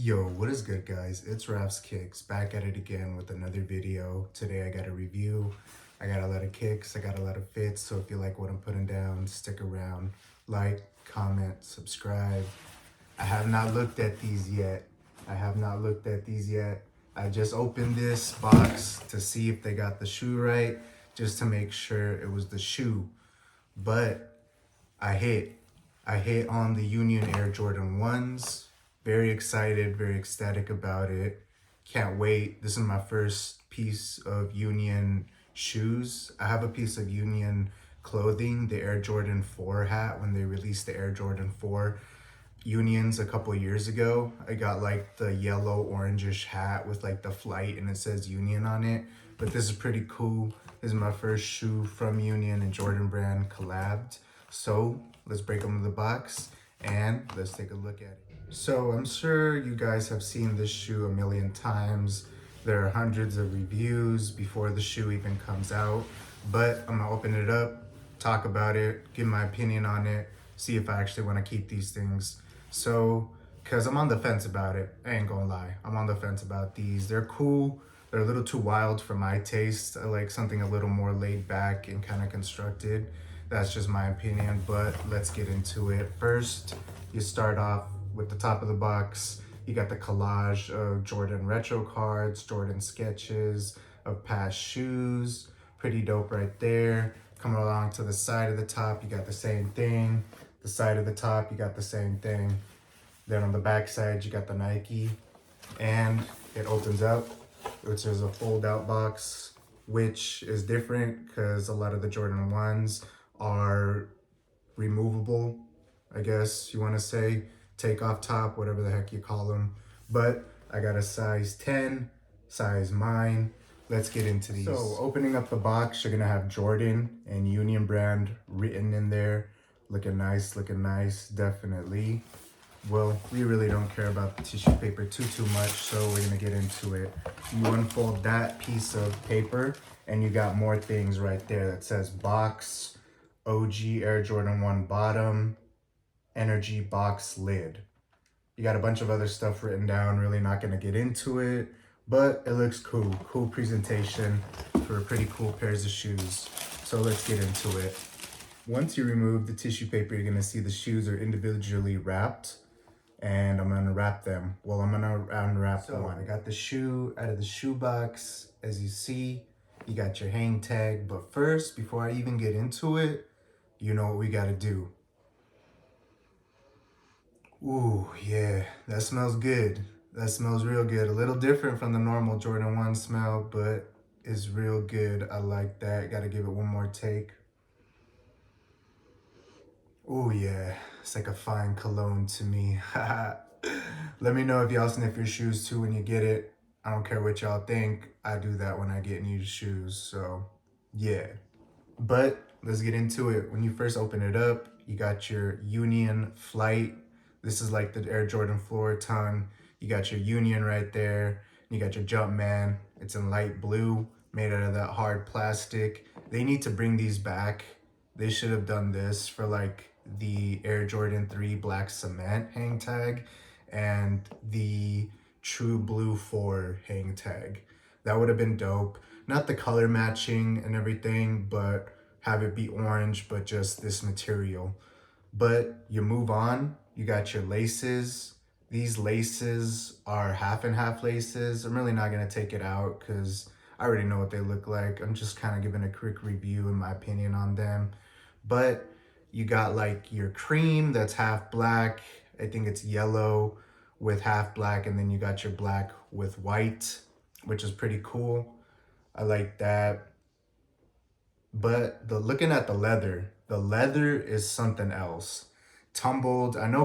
Yo, what is good, guys? It's Raf's Kicks, back at it again with another video. Today I got a review. I got a lot of kicks, I got a lot of fits, so if you like what I'm putting down, stick around. Like, comment, subscribe. I have not looked at these yet. I just opened this box to see if they got the shoe right, just to make sure it was the shoe. But I hit. I hit on the Union Air Jordan 1s. Very excited, very ecstatic about it. Can't wait. This is my first piece of Union shoes. I have a piece of Union clothing, the Air Jordan 4 hat, when they released the Air Jordan 4 Unions a couple years ago. I got like the yellow orangish hat with like the flight and it says Union on it. But this is pretty cool. This is my first shoe from Union and Jordan brand collabed. So let's break them in the box and let's take a look at it. So I'm sure you guys have seen this shoe a million times. There are hundreds of reviews before the shoe even comes out, but I'm gonna open it up, talk about it, give my opinion on it, see if I actually wanna keep these things. So, cause I'm on the fence about it, I ain't gonna lie. I'm on the fence about these. They're cool, they're a little too wild for my taste. I like something a little more laid back and kind of constructed. That's just my opinion, but let's get into it. First, you start off with the top of the box. You got the collage of Jordan retro cards, Jordan sketches of past shoes. Pretty dope right there. Coming along to the side of the top, you got the same thing. The side of the top, you got the same thing. Then on the back side, you got the Nike. And it opens up, which is a fold out box, which is different because a lot of the Jordan 1s are removable, I guess you want to say, take off top, whatever the heck you call them. But I got a size 10, size mine. Let's get into these. So opening up the box, you're gonna have Jordan and Union brand written in there. Looking nice, definitely. Well, we really don't care about the tissue paper too much, so we're gonna get into it. You unfold that piece of paper and you got more things right there that says box, OG Air Jordan 1 bottom, energy box lid. You got a bunch of other stuff written down, really not gonna get into it, but it looks cool. Cool presentation for pretty cool pairs of shoes. So let's get into it. Once you remove the tissue paper, you're gonna see the shoes are individually wrapped, and I'm gonna wrap them. Well, I'm gonna unwrap one. I got the shoe out of the shoe box. As you see, you got your hang tag, but first, before I even get into it, you know what we gotta do. Ooh, yeah, that smells good. That smells real good. A little different from the normal Jordan 1 smell, but it's real good. I like that. Gotta give it one more take. Oh yeah, it's like a fine cologne to me. Let me know if y'all sniff your shoes too when you get it. I don't care what y'all think. I do that when I get new shoes, so yeah. But let's get into it. When you first open it up, you got your Union Flight. This is like the Air Jordan floor tongue. You got your Union right there. You got your Jumpman. It's in light blue, made out of that hard plastic. They need to bring these back. They should have done this for like the Air Jordan 3 black cement hang tag and the True Blue 4 hang tag. That would have been dope. Not the color matching and everything, but have it be orange, but just this material. But you move on, you got your laces. These laces are half and half laces. I'm really not gonna take it out because I already know what they look like. I'm just kind of giving a quick review in my opinion on them. But you got like your cream that's half black. I think it's yellow with half black, and then you got your black with white, which is pretty cool. I like that. But looking at the leather is something else. Tumbled. I know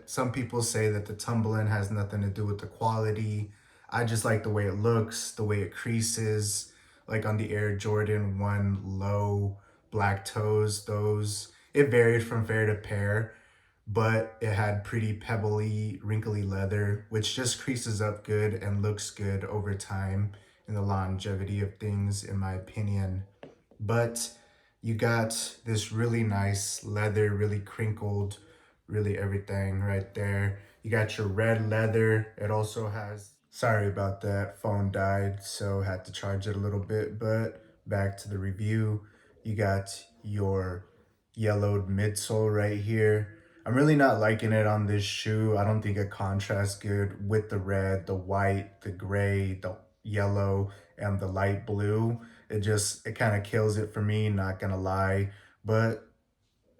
some people say that the tumbling has nothing to do with the quality. I just like the way it looks, the way it creases, like on the Air Jordan 1 low black toes. It varied from pair to pair, but it had pretty pebbly, wrinkly leather, which just creases up good and looks good over time in the longevity of things, in my opinion. But you got this really nice leather, really crinkled, really everything right there. You got your red leather. It also has, sorry about that, phone died, so had to charge it a little bit, but back to the review. You got your yellowed midsole right here. I'm really not liking it on this shoe. I don't think it contrasts good with the red, the white, the gray, the yellow, and the light blue. It kind of kills it for me, not gonna lie. But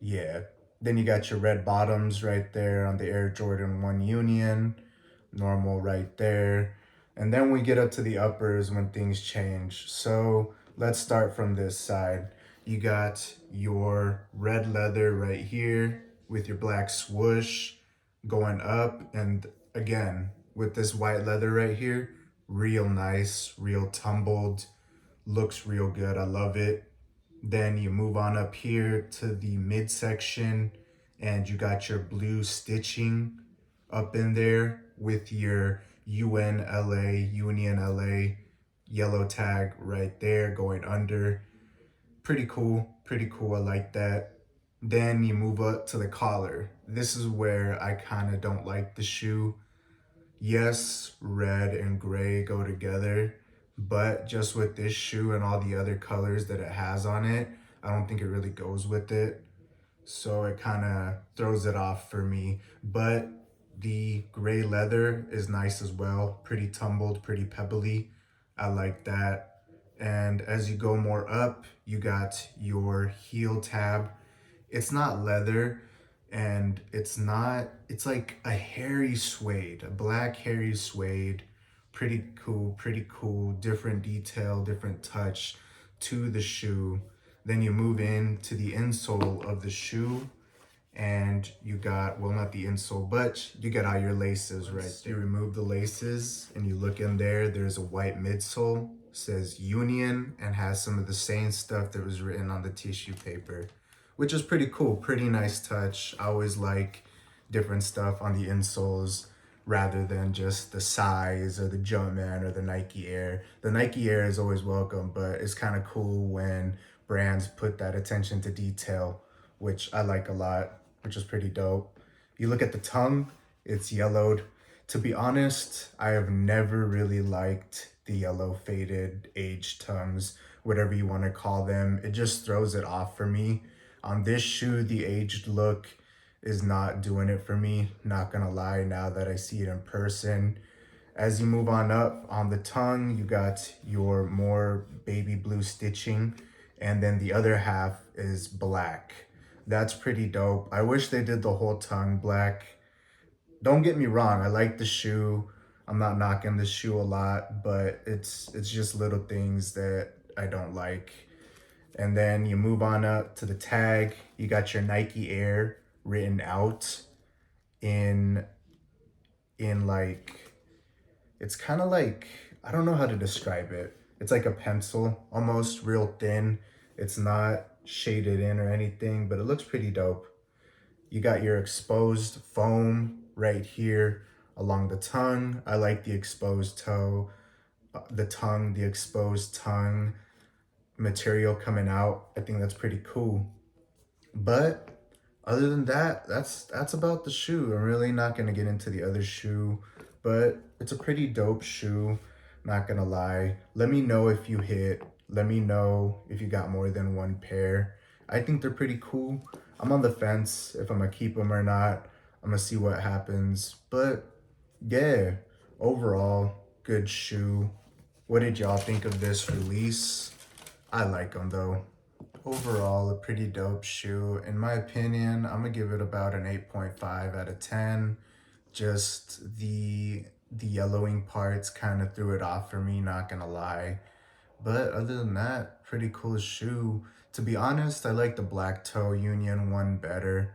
yeah. Then you got your red bottoms right there on the Air Jordan 1 Union. Normal right there. And then we get up to the uppers when things change. So let's start from this side. You got your red leather right here with your black swoosh going up. And again, with this white leather right here, real nice, real tumbled, looks real good. I love it. Then you move on up here to the midsection and you got your blue stitching up in there with your unionLA yellow tag right there going under. Pretty cool, pretty cool. I like that. Then you move up to the collar. This is where I kind of don't like the shoe. Yes, red and gray go together, but just with this shoe and all the other colors that it has on it, I don't think it really goes with it. So it kind of throws it off for me. But the gray leather is nice as well. Pretty tumbled, pretty pebbly. I like that. And as you go more up, you got your heel tab. It's not leather, and it's like a hairy suede, a black hairy suede. Pretty cool, different detail, different touch to the shoe. Then you move in to the insole of the shoe, and you got, well, not the insole, but you got all your laces right there. You remove the laces and you look in there, there's a white midsole, says Union, and has some of the same stuff that was written on the tissue paper, which is pretty cool. Pretty nice touch. I always like different stuff on the insoles rather than just the size or the Jumpman or the Nike Air. The Nike Air is always welcome, but it's kind of cool when brands put that attention to detail, which I like a lot, which is pretty dope. You look at the tongue, it's yellowed. To be honest, I have never really liked the yellow faded aged tongues, whatever you want to call them. It just throws it off for me. On this shoe, the aged look is not doing it for me, not gonna lie, now that I see it in person. As you move on up on the tongue, you got your more baby blue stitching, and then the other half is black. That's pretty dope. I wish they did the whole tongue black. Don't get me wrong, I like the shoe. I'm not knocking the shoe a lot, but it's just little things that I don't like. And then you move on up to the tag. You got your Nike Air written out in like, it's kind of like, I don't know how to describe it. It's like a pencil, almost real thin. It's not shaded in or anything, but it looks pretty dope. You got your exposed foam right here along the tongue. I like the exposed toe, the exposed tongue material coming out. I think that's pretty cool. But other than that, that's about the shoe. I'm really not gonna get into the other shoe, but it's a pretty dope shoe, not gonna lie. Let me know if you hit. Let me know if you got more than one pair. I think they're pretty cool. I'm on the fence if I'm gonna keep them or not. I'm gonna see what happens. But yeah, overall, good shoe. What did y'all think of this release? I like them though. Overall, a pretty dope shoe. In my opinion, I'm gonna give it about an 8.5 out of 10. Just the yellowing parts kind of threw it off for me, not gonna lie. But other than that, pretty cool shoe. To be honest, I like the black toe Union one better.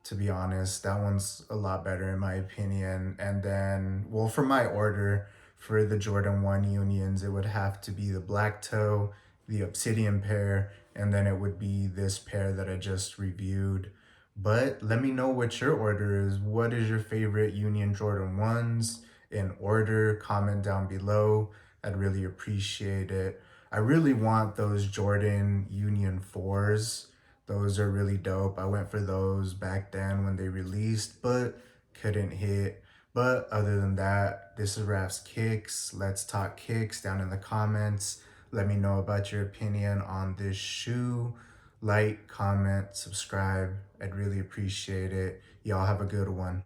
To be honest, that one's a lot better in my opinion. And then, well, for my order, for the Jordan 1 Unions, it would have to be the black toe, the obsidian pair, and then it would be this pair that I just reviewed. But let me know what your order is. What is your favorite Union Jordan 1s in order? Comment down below. I'd really appreciate it. I really want those Jordan Union 4s. Those are really dope. I went for those back then when they released, but couldn't hit. But other than that, this is Raf's Kicks. Let's talk kicks down in the comments. Let me know about your opinion on this shoe. Like, comment, subscribe. I'd really appreciate it. Y'all have a good one.